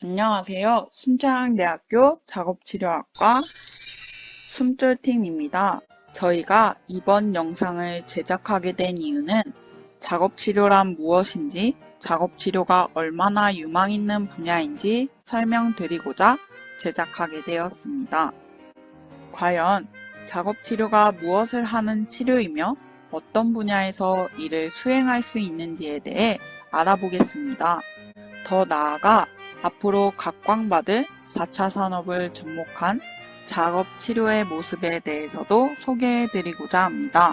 안녕하세요. 순창대학교 작업치료학과 숨쫄팀입니다. 저희가 이번 영상을 제작하게 된 이유는 작업치료란 무엇인지, 작업치료가 얼마나 유망 있는 분야인지 설명드리고자 제작하게 되었습니다. 과연 작업치료가 무엇을 하는 치료이며 어떤 분야에서 이를 수행할 수 있는지에 대해 알아보겠습니다. 더 나아가 앞으로 각광받을 4차 산업을 접목한 작업치료의 모습에 대해서도 소개해드리고자 합니다.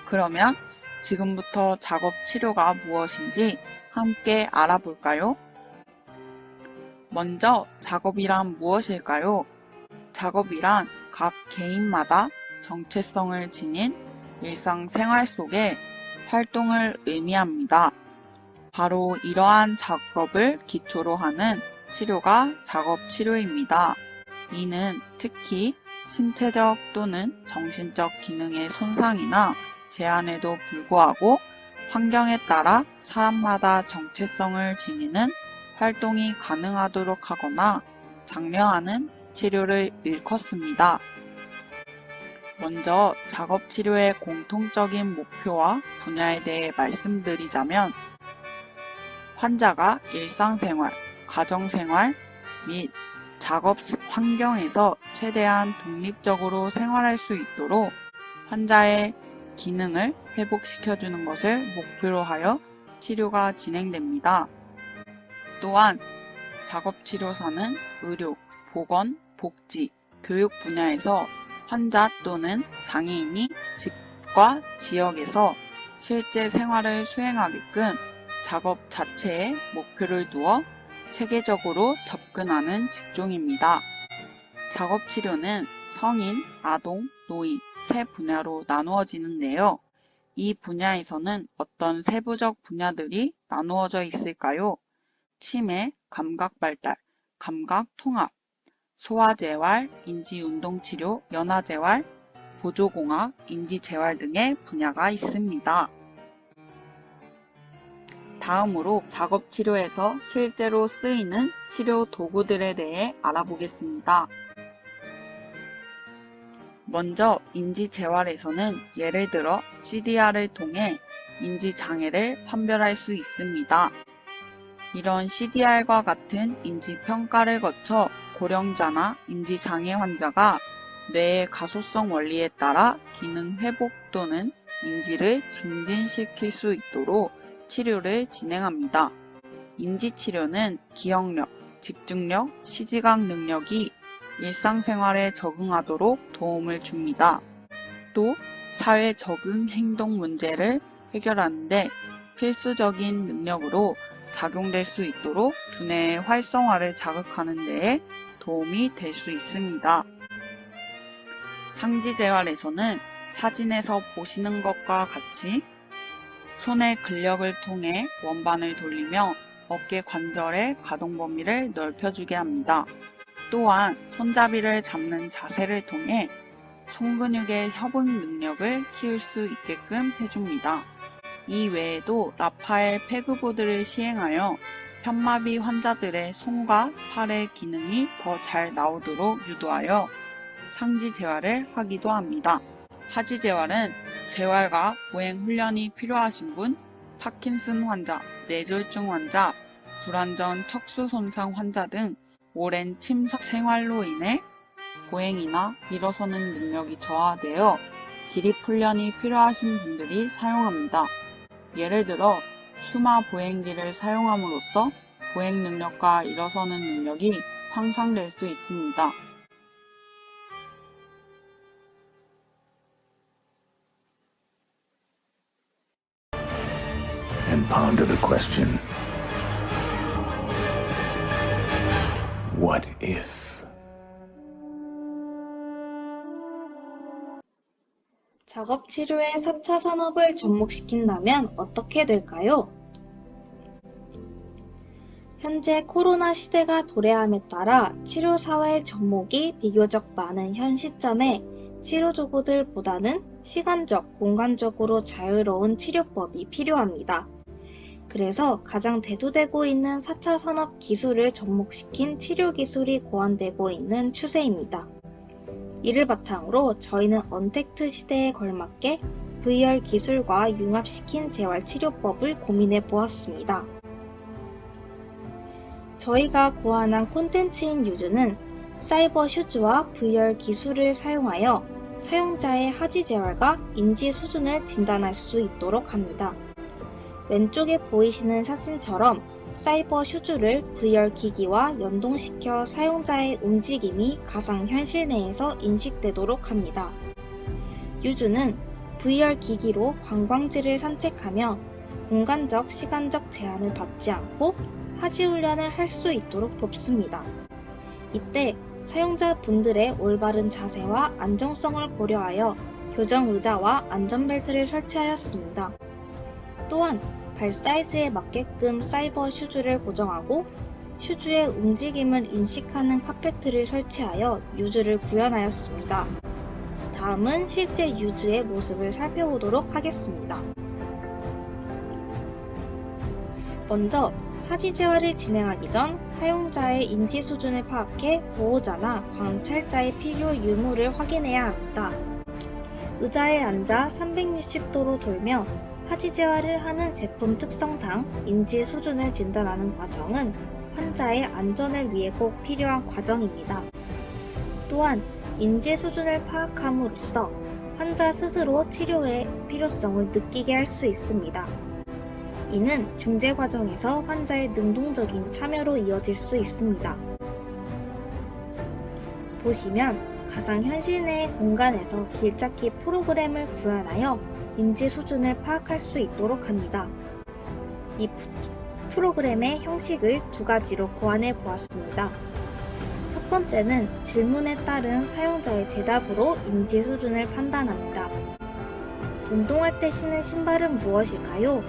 그러면 지금부터 작업치료가 무엇인지 함께 알아볼까요? 먼저 작업이란 무엇일까요? 작업이란 각 개인마다 정체성을 지닌 일상생활 속의 활동을 의미합니다. 바로 이러한 작업을 기초로 하는 치료가 작업치료입니다. 이는 특히 신체적 또는 정신적 기능의 손상이나 제한에도 불구하고 환경에 따라 사람마다 정체성을 지니는 활동이 가능하도록 하거나 장려하는 치료를 일컫습니다. 먼저 작업치료의 공통적인 목표와 분야에 대해 말씀드리자면 환자가 일상생활, 가정생활 및 작업 환경에서 최대한 독립적으로 생활할 수 있도록 환자의 기능을 회복시켜주는 것을 목표로 하여 치료가 진행됩니다. 또한 작업치료사는 의료, 보건, 복지, 교육 분야에서 환자 또는 장애인이 집과 지역에서 실제 생활을 수행하게끔 작업 자체에 목표를 두어 체계적으로 접근하는 직종입니다. 작업치료는 성인, 아동, 노인 세 분야로 나누어지는데요. 이 분야에서는 어떤 세부적 분야들이 나누어져 있을까요? 치매, 감각발달, 감각통합, 소아재활, 인지운동치료, 연화재활, 보조공학, 인지재활 등의 분야가 있습니다. 다음으로 작업치료에서 실제로 쓰이는 치료 도구들에 대해 알아보겠습니다. 먼저 인지재활에서는 예를 들어 CDR을 통해 인지장애를 판별할 수 있습니다. 이런 CDR과 같은 인지평가를 거쳐 고령자나 인지장애 환자가 뇌의 가소성 원리에 따라 기능 회복 또는 인지를 증진시킬 수 있도록 치료를 진행합니다. 인지치료는 기억력, 집중력, 시지각 능력이 일상생활에 적응하도록 도움을 줍니다. 또 사회 적응 행동 문제를 해결하는 데 필수적인 능력으로 작용될 수 있도록 두뇌의 활성화를 자극하는 데에 도움이 될 수 있습니다. 상지재활에서는 사진에서 보시는 것과 같이 손의 근력을 통해 원반을 돌리며 어깨 관절의 가동 범위를 넓혀주게 합니다. 또한 손잡이를 잡는 자세를 통해 손근육의 협응 능력을 키울 수 있게끔 해줍니다. 이 외에도 라파엘 페그보드를 시행하여 편마비 환자들의 손과 팔의 기능이 더 잘 나오도록 유도하여 상지 재활을 하기도 합니다. 하지 재활은 재활과 보행 훈련이 필요하신 분, 파킨슨 환자, 뇌졸중 환자, 불완전 척수 손상 환자 등 오랜 침석 생활로 인해 보행이나 일어서는 능력이 저하되어 기립 훈련이 필요하신 분들이 사용합니다. 예를 들어 슈마 보행기를 사용함으로써 보행 능력과 일어서는 능력이 향상될 수 있습니다. And ponder the question, what if? 작업치료의 4차 산업을 접목시킨다면 어떻게 될까요? 현재 코로나 시대가 도래함에 따라 치료사회 접목이 비교적 많은 현 시점에 치료도구들보다는 시간적, 공간적으로 자유로운 치료법이 필요합니다. 그래서 가장 대두되고 있는 4차 산업 기술을 접목시킨 치료 기술이 고안되고 있는 추세입니다. 이를 바탕으로 저희는 언택트 시대에 걸맞게 VR 기술과 융합시킨 재활치료법을 고민해 보았습니다. 저희가 고안한 콘텐츠인 유즈는 사이버 슈즈와 VR 기술을 사용하여 사용자의 하지 재활과 인지 수준을 진단할 수 있도록 합니다. 왼쪽에 보이시는 사진처럼 사이버 슈즈를 VR 기기와 연동시켜 사용자의 움직임이 가상현실 내에서 인식되도록 합니다. 유즈는 VR 기기로 관광지를 산책하며 공간적, 시간적 제한을 받지 않고 하지 훈련을 할 수 있도록 돕습니다. 이때 사용자분들의 올바른 자세와 안정성을 고려하여 교정 의자와 안전벨트를 설치하였습니다. 또한 발 사이즈에 맞게끔 사이버 슈즈를 고정하고 슈즈의 움직임을 인식하는 카페트를 설치하여 유즈를 구현하였습니다. 다음은 실제 유즈의 모습을 살펴보도록 하겠습니다. 먼저 하지 재활을 진행하기 전 사용자의 인지 수준을 파악해 보호자나 관찰자의 필요 유무를 확인해야 합니다. 의자에 앉아 360도로 돌며 하지 재활을 하는 제품 특성상 인지 수준을 진단하는 과정은 환자의 안전을 위해 꼭 필요한 과정입니다. 또한 인지 수준을 파악함으로써 환자 스스로 치료의 필요성을 느끼게 할 수 있습니다. 이는 중재 과정에서 환자의 능동적인 참여로 이어질 수 있습니다. 보시면 가상현실 내의 공간에서 길찾기 프로그램을 구현하여 인지 수준을 파악할 수 있도록 합니다. 이 프로그램의 형식을 두 가지로 고안해 보았습니다. 첫 번째는 질문에 따른 사용자의 대답으로 인지 수준을 판단합니다. 운동할 때 신는 신발은 무엇일까요?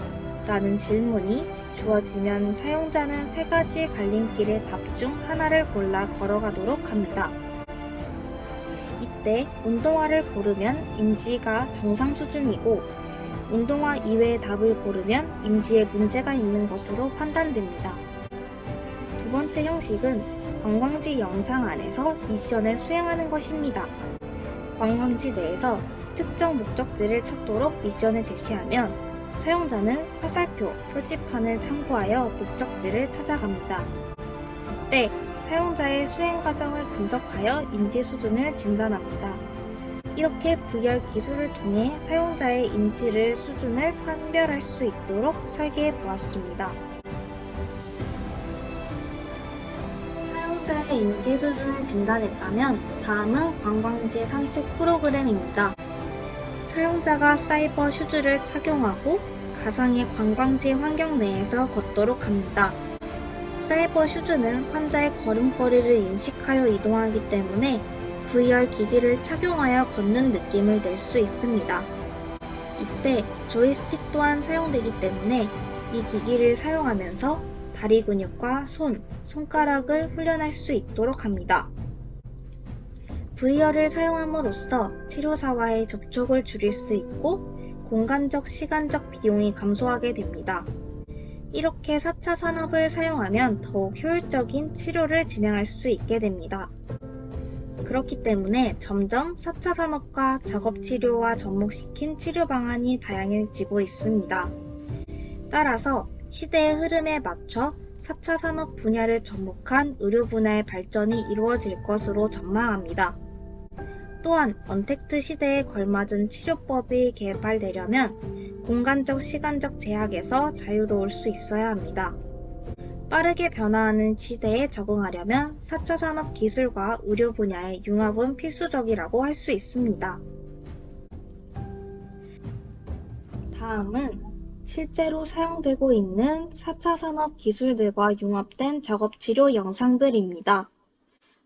라는 질문이 주어지면 사용자는 세 가지 갈림길의 답 중 하나를 골라 걸어가도록 합니다. 이때 운동화를 고르면 인지가 정상 수준이고 운동화 이외의 답을 고르면 인지에 문제가 있는 것으로 판단됩니다. 두 번째 형식은 관광지 영상 안에서 미션을 수행하는 것입니다. 관광지 내에서 특정 목적지를 찾도록 미션을 제시하면 사용자는 화살표, 표지판을 참고하여 목적지를 찾아갑니다. 이때 사용자의 수행 과정을 분석하여 인지 수준을 진단합니다. 이렇게 VR 기술을 통해 사용자의 인지를 수준을 판별할 수 있도록 설계해 보았습니다. 사용자의 인지 수준을 진단했다면 다음은 관광지 산책 프로그램입니다. 사용자가 사이버 슈즈를 착용하고 가상의 관광지 환경 내에서 걷도록 합니다. 사이버 슈즈는 환자의 걸음걸이를 인식하여 이동하기 때문에 VR 기기를 착용하여 걷는 느낌을 낼 수 있습니다. 이때 조이스틱 또한 사용되기 때문에 이 기기를 사용하면서 다리 근육과 손, 손가락을 훈련할 수 있도록 합니다. VR을 사용함으로써 치료사와의 접촉을 줄일 수 있고 공간적, 시간적 비용이 감소하게 됩니다. 이렇게 4차 산업을 사용하면 더욱 효율적인 치료를 진행할 수 있게 됩니다. 그렇기 때문에 점점 4차 산업과 작업치료와 접목시킨 치료 방안이 다양해지고 있습니다. 따라서 시대의 흐름에 맞춰 4차 산업 분야를 접목한 의료 분야의 발전이 이루어질 것으로 전망합니다. 또한 언택트 시대에 걸맞은 치료법이 개발되려면 공간적, 시간적 제약에서 자유로울 수 있어야 합니다. 빠르게 변화하는 시대에 적응하려면 4차 산업 기술과 의료 분야의 융합은 필수적이라고 할 수 있습니다. 다음은 실제로 사용되고 있는 4차 산업 기술들과 융합된 작업치료 영상들입니다.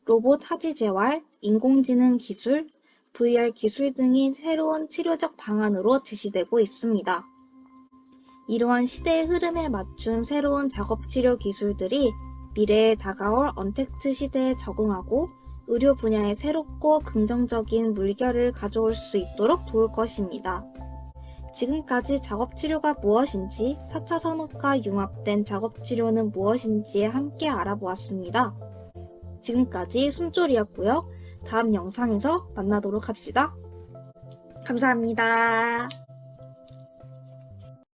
로봇 하지 재활, 인공지능 기술, VR 기술 등이 새로운 치료적 방안으로 제시되고 있습니다. 이러한 시대의 흐름에 맞춘 새로운 작업치료 기술들이 미래에 다가올 언택트 시대에 적응하고 의료 분야에 새롭고 긍정적인 물결을 가져올 수 있도록 도울 것입니다. 지금까지 작업치료가 무엇인지, 4차 산업과 융합된 작업치료는 무엇인지에 함께 알아보았습니다. 지금까지 숨졸이었고요. 다음 영상에서 만나도록 합시다. 감사합니다.